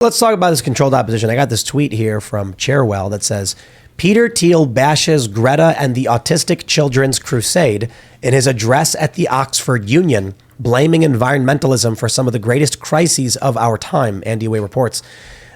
Let's talk about this controlled opposition. I got this tweet here from Chairwell that says, Peter Thiel bashes Greta and the Autistic Children's Crusade in his address at the Oxford Union, blaming environmentalism for some of the greatest crises of our time, Andy Way reports.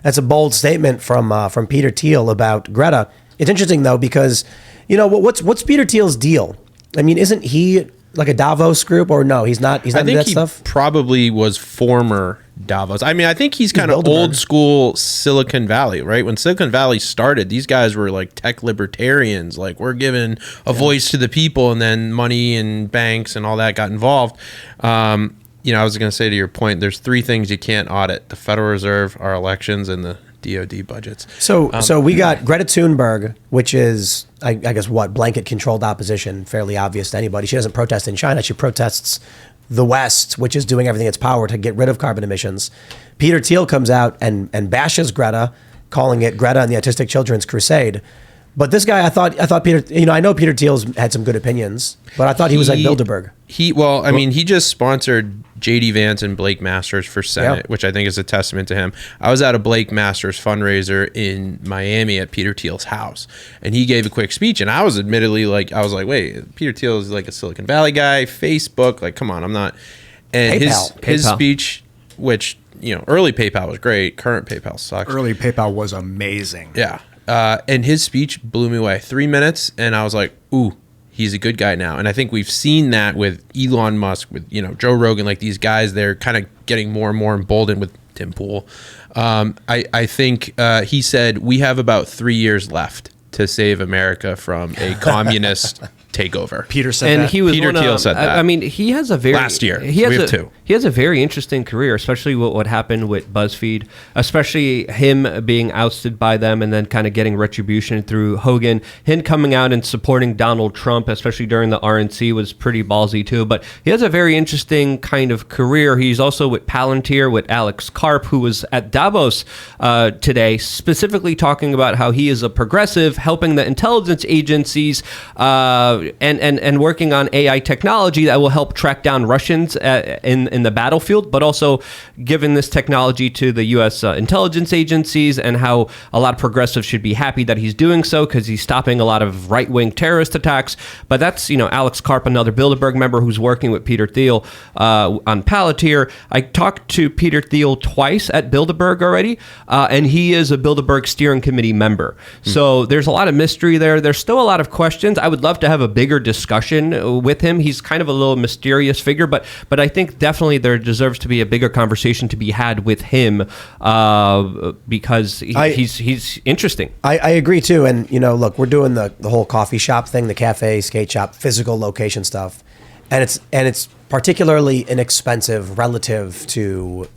That's a bold statement from Peter Thiel about Greta. It's interesting, though, because, you know, what's Peter Thiel's deal? I mean, isn't he like a Davos group, or no? He's not into that stuff? I think he probably was former Davos. I mean, I think he's kind of old school Silicon Valley, right? When Silicon Valley started, these guys were like tech libertarians. Like, we're giving a voice to the people, and then money and banks and all that got involved. You know, I was going to say, to your point, there's three things you can't audit: the Federal Reserve, our elections, and the DOD budgets. So we got Greta Thunberg, which is, I guess, blanket controlled opposition, fairly obvious to anybody. She doesn't protest in China. She protests the West, which is doing everything in its power to get rid of carbon emissions. Peter Thiel comes out and bashes Greta, calling it Greta and the Autistic Children's Crusade. But this guy, I thought Peter, you know, I know Peter Thiel's had some good opinions, but I thought he was like Bilderberg. I mean, he just sponsored J.D. Vance and Blake Masters for Senate, which I think is a testament to him. I was at a Blake Masters fundraiser in Miami at Peter Thiel's house, and he gave a quick speech, and I was admittedly like, wait, Peter Thiel is like a Silicon Valley guy, Facebook, like, come on, I'm not. And his speech, which, you know, early PayPal was great, current PayPal sucks. Early PayPal was amazing. Yeah. And his speech blew me away. 3 minutes, and I was like, ooh, he's a good guy now. And I think we've seen that with Elon Musk, with, you know, Joe Rogan, like these guys, they're kind of getting more and more emboldened with Tim Pool. I think he said, we have about 3 years left to save America from a communist takeover. Peter said and that. Peter Thiel said that. I mean, he has a very last year. We have two. He has a very interesting career, especially what happened with BuzzFeed, especially him being ousted by them and then kind of getting retribution through Hogan. Him coming out and supporting Donald Trump, especially during the RNC, was pretty ballsy too. But he has a very interesting kind of career. He's also with Palantir, with Alex Karp, who was at Davos today, specifically talking about how he is a progressive, helping the intelligence agencies and working on AI technology that will help track down Russians in the battlefield, but also giving this technology to the U.S. Intelligence agencies, and how a lot of progressives should be happy that he's doing so because he's stopping a lot of right-wing terrorist attacks. But that's, you know, Alex Karp, another Bilderberg member who's working with Peter Thiel on Palantir. I talked to Peter Thiel twice at Bilderberg already, and he is a Bilderberg steering committee member. So there's a lot of mystery there. There's still a lot of questions. I would love to have a bigger discussion with him. He's kind of a little mysterious figure, but I think definitely there deserves to be a bigger conversation to be had with him because he's interesting. I agree too. And, you know, look, we're doing the whole coffee shop thing, the cafe, skate shop, physical location stuff. And it's particularly inexpensive relative to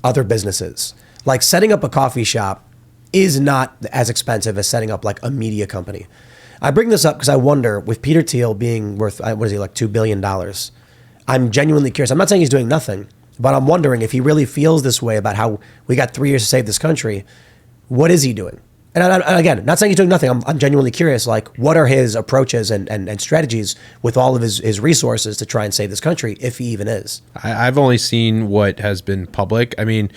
other businesses. Like, setting up a coffee shop is not as expensive as setting up like a media company. I bring this up because I wonder, with Peter Thiel being worth, what is he, like $2 billion, I'm genuinely curious. I'm not saying he's doing nothing, but I'm wondering if he really feels this way about how we got 3 years to save this country. What is he doing? And again, not saying he's doing nothing. I'm genuinely curious, like, what are his approaches and strategies with all of his resources to try and save this country, if he even is? I've only seen what has been public. I mean,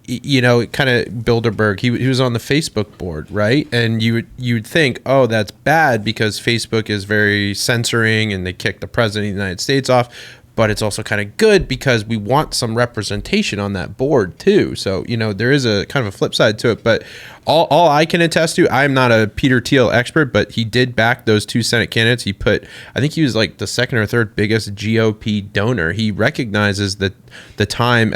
you know, kind of Bilderberg, he was on the Facebook board, right? And you'd think, oh, that's bad because Facebook is very censoring and they kicked the president of the United States off. But it's also kind of good because we want some representation on that board too. So, you know, there is a kind of a flip side to it. But all I can attest to, I'm not a Peter Thiel expert, but he did back those two Senate candidates. He put, I think he was like the second or third biggest GOP donor. He recognizes that the time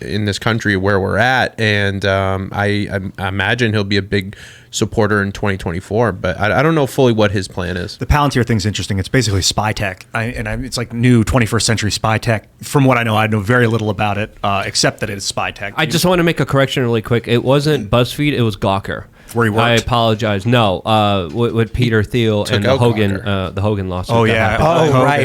in this country where we're at, and I imagine he'll be a big supporter in 2024, but I don't know fully what his plan is. The Palantir thing's interesting. It's basically spy tech, it's like new 21st century spy tech. From what I know very little about it, except that it's spy tech. I just want to make a correction really quick. It wasn't BuzzFeed, it was Gawker. Where he worked. I apologize. No, with Peter Thiel and the Hogan lawsuit. Oh yeah.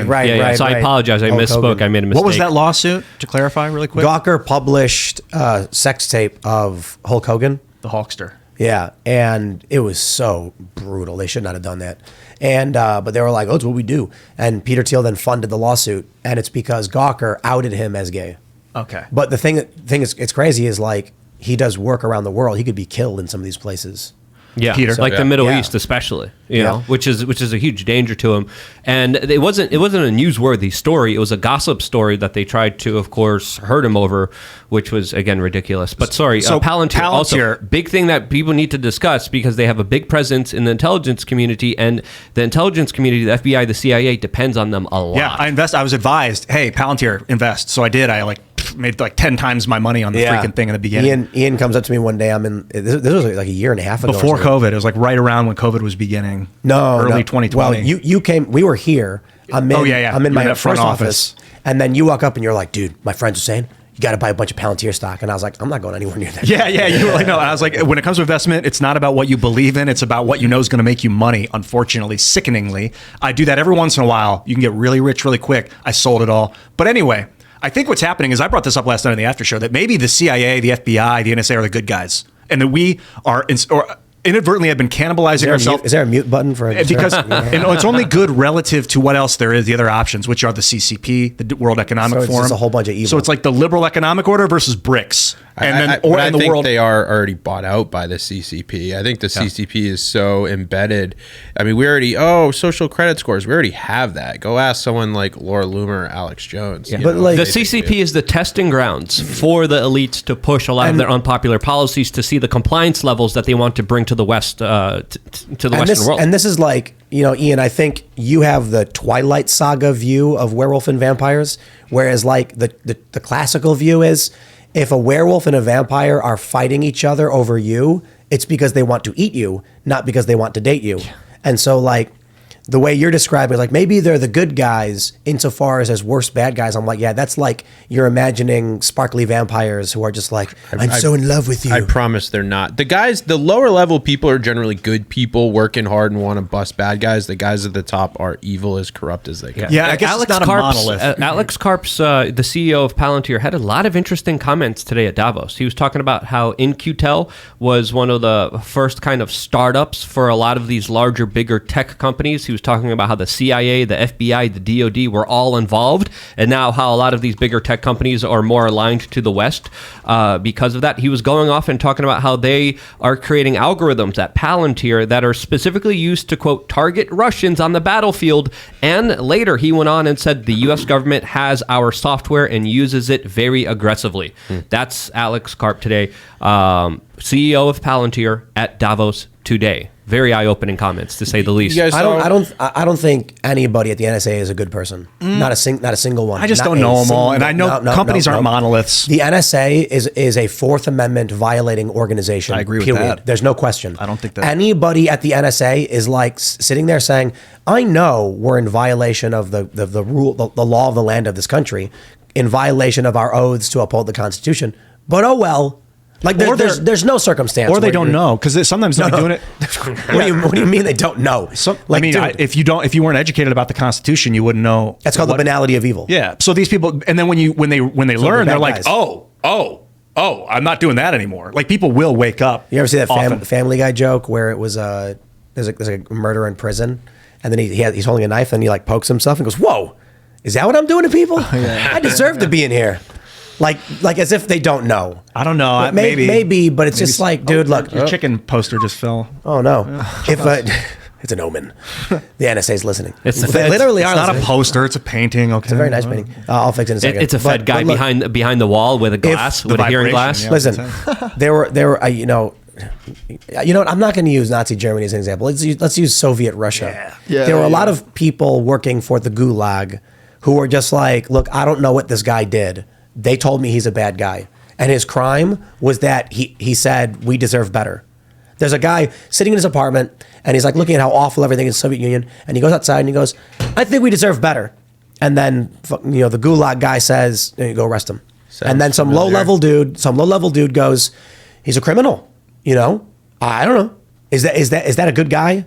Right. So I apologize. I misspoke. Hogan. I made a mistake. What was that lawsuit? To clarify, really quick. Gawker published a sex tape of Hulk Hogan, the Hulkster. Yeah, and it was so brutal. They should not have done that. And but they were like, "Oh, it's what we do." And Peter Thiel then funded the lawsuit, and it's because Gawker outed him as gay. Okay. But the thing is, it's crazy, is like, he does work around the world, he could be killed in some of these places. Yeah, Peter. like the Middle Yeah. East, especially, you know, which is a huge danger to him. And it wasn't a newsworthy story. It was a gossip story that they tried to, of course, hurt him over, which was again ridiculous. But sorry, So Palantir, also Palantir- big thing that people need to discuss because they have a big presence in the intelligence community, and the intelligence community, the FBI, the CIA, depends on them a lot. Yeah, I was advised, hey, Palantir, invest. So I did. I made 10 times my money on the freaking thing in the beginning. Ian comes up to me one day. This was like a year and a half ago. Before COVID. It was like right around when COVID was beginning. Early 2020. Well, you came. We were here. I'm in. I'm in You're my in that front office, and then you walk up and you're like, "Dude, my friends are saying you got to buy a bunch of Palantir stock," and I was like, "I'm not going anywhere near that." Yeah. You were like, no. I was like, when it comes to investment, it's not about what you believe in. It's about what you know is going to make you money. Unfortunately, sickeningly, I do that every once in a while. You can get really rich really quick. I sold it all. But anyway, I think what's happening is I brought this up last night in the after show that maybe the CIA, the FBI, the NSA are the good guys, and that we are inadvertently have been cannibalizing ourselves. Is there a mute button for it? Because it's only good relative to what else there is, the other options, which are the CCP, the World Economic So it's Forum. just a whole bunch of evil. So it's like the liberal economic order versus BRICS. And I think they are already bought out by the CCP. I think the CCP is so embedded. I mean, social credit scores. We already have that. Go ask someone like Laura Loomer or Alex Jones. But like the CCP is the testing grounds for the elites to push a lot of their unpopular policies to see the compliance levels that they want to bring to the West, to the Western world. And this is like, Ian, I think you have the Twilight Saga view of werewolf and vampires, whereas like the classical view is if a werewolf and a vampire are fighting each other over you, it's because they want to eat you, not because they want to date you. And so like the way you're describing, like maybe they're the good guys insofar as worse bad guys. I'm like, yeah, that's like you're imagining sparkly vampires who are just like, I'm so in love with you. I promise they're not. The lower level people are generally good people working hard and want to bust bad guys. The guys at the top are evil, as corrupt as they can. Yeah, I guess it's not a monolith. Alex Karp's, the CEO of Palantir, had a lot of interesting comments today at Davos. He was talking about how In-Q-Tel was one of the first kind of startups for a lot of these larger, bigger tech companies. He was talking about how the CIA, the FBI, the DOD were all involved, and now how a lot of these bigger tech companies are more aligned to the West because of that. He was going off and talking about how they are creating algorithms at Palantir that are specifically used to, quote, target Russians on the battlefield. And later he went on and said the U.S. government has our software and uses it very aggressively. That's Alex Karp today, CEO of Palantir at Davos today. Very eye-opening comments, to say the least. I don't think anybody at the NSA is a good person. Not a single one. I just Not don't a know them all, single- and I know companies aren't monoliths. The NSA is a Fourth Amendment violating organization. I agree with period. that. There's no question. I don't think that- anybody at the NSA is like sitting there saying, "I know we're in violation of the rule, the law of the land of this country, in violation of our oaths to uphold the Constitution." But oh well. Like there's no circumstance, or they don't know because sometimes they're doing it. What do you mean they don't know? Like, dude, if you weren't educated about the Constitution, you wouldn't know. That's called the banality of evil. Yeah. So these people, and then when they learn, they're like, guys. oh, I'm not doing that anymore. Like people will wake up. You ever see that often. Family Guy joke where it was there's a murderer in prison, and then he's holding a knife and he like pokes himself and goes, "Whoa, is that what I'm doing to people? I deserve to be in here." Like as if they don't know. I don't know. But maybe, but it's just like, dude, look. Your chicken poster just fell. Oh no! It's an omen. The NSA's listening. They literally It's are not listening. a poster. It's a painting. Okay. It's a very nice painting. I'll fix it in a second. It's a Fed guy look, behind the wall with a glass, with a hearing glass. yeah. Listen, there were you know what? I'm not going to use Nazi Germany as an example. Let's use Soviet Russia. There were a lot of people working for the Gulag who were just like, look, I don't know what this guy did. They told me he's a bad guy. And his crime was that he said, we deserve better. There's a guy sitting in his apartment, and he's like looking at how awful everything is in the Soviet Union, and he goes outside and he goes, I think we deserve better. And then the Gulag guy says, you go arrest him. And then some low-level dude goes, he's a criminal. I don't know. Is that a good guy?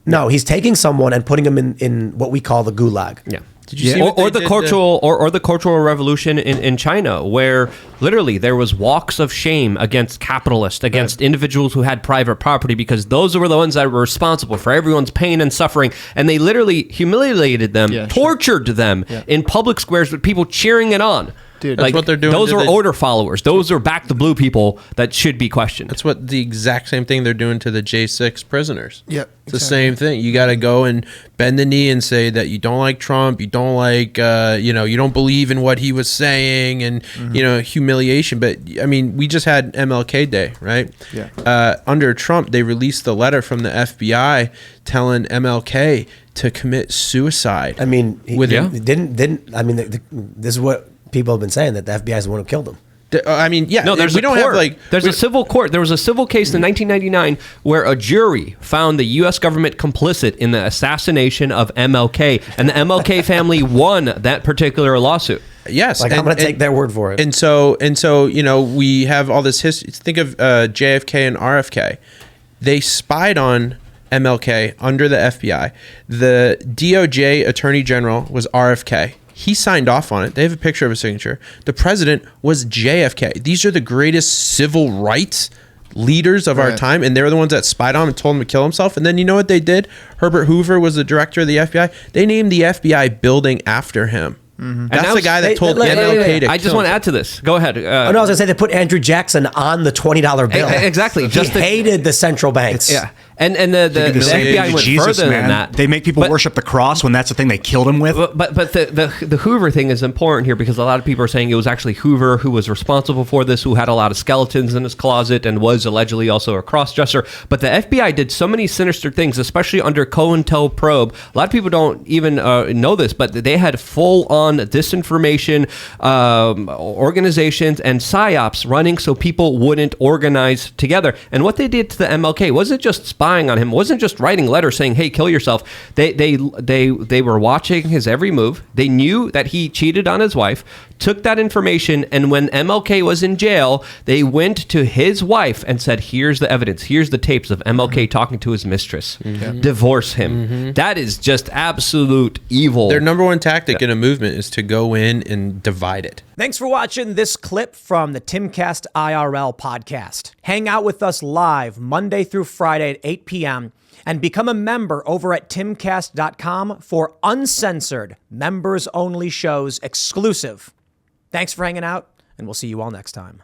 No, he's taking someone and putting him in what we call the Gulag. Yeah. Did you see or the cultural revolution in China, where literally there was walks of shame against capitalists, against individuals who had private property, because those were the ones that were responsible for everyone's pain and suffering, and they literally humiliated them, tortured them in public squares with people cheering it on. Dude, That's what they're doing. Those to are the- order followers. Those are back the blue people that should be questioned. That's what the exact same thing they're doing to the J6 prisoners. Yep, It's the same thing. You got to go and bend the knee and say that you don't like Trump, you don't like, you don't believe in what he was saying, and humiliation. But I mean, we just had MLK Day, right? Yeah. Under Trump, they released the letter from the FBI telling MLK to commit suicide. I mean, Within- I mean, this is what people have been saying, that the FBI is the one who killed him. I mean, yeah. No, there's we a don't court. have like There's a civil court. There was a civil case in 1999 where a jury found the U.S. government complicit in the assassination of MLK, and the MLK family won that particular lawsuit. Yes, Like, I'm going to take their word for it. And so, we have all this history. Think of JFK and RFK. They spied on MLK under the FBI. The DOJ Attorney General was RFK. He signed off on it. They have a picture of his signature. The president was JFK. These are the greatest civil rights leaders of our time, and they're the ones that spied on him and told him to kill himself. And then you know what they did? Herbert Hoover was the director of the FBI. They named the FBI building after him. That's the guy that told MLK to I just kill want to him. add to this. Go ahead. Oh, no, I was going to say they put Andrew Jackson on the $20 bill. Exactly. He Just the- hated the central banks. Yeah. And the The same FBI thing to went Jesus, further man. than that. They make people But- worship the cross when that's the thing they killed him with. But the Hoover thing is important here because a lot of people are saying it was actually Hoover who was responsible for this, who had a lot of skeletons in his closet and was allegedly also a cross-dresser. But the FBI did so many sinister things, especially under COINTEL probe. A lot of people don't even know this, but they had full-on disinformation organizations and psyops running so people wouldn't organize together. And what they did to the MLK wasn't just spying on him, wasn't just writing letters saying, "Hey, kill yourself." They were watching his every move. They knew that he cheated on his wife, took that information, and when MLK was in jail, they went to his wife and said, "Here's the evidence. Here's the tapes of MLK talking to his mistress. Divorce him." That is just absolute evil. Their number one tactic in a movement is to go in and divide it. Thanks for watching this clip from the Timcast IRL podcast. Hang out with us live Monday through Friday at 8 p.m. and become a member over at timcast.com for uncensored, members-only shows exclusive. Thanks for hanging out, and we'll see you all next time.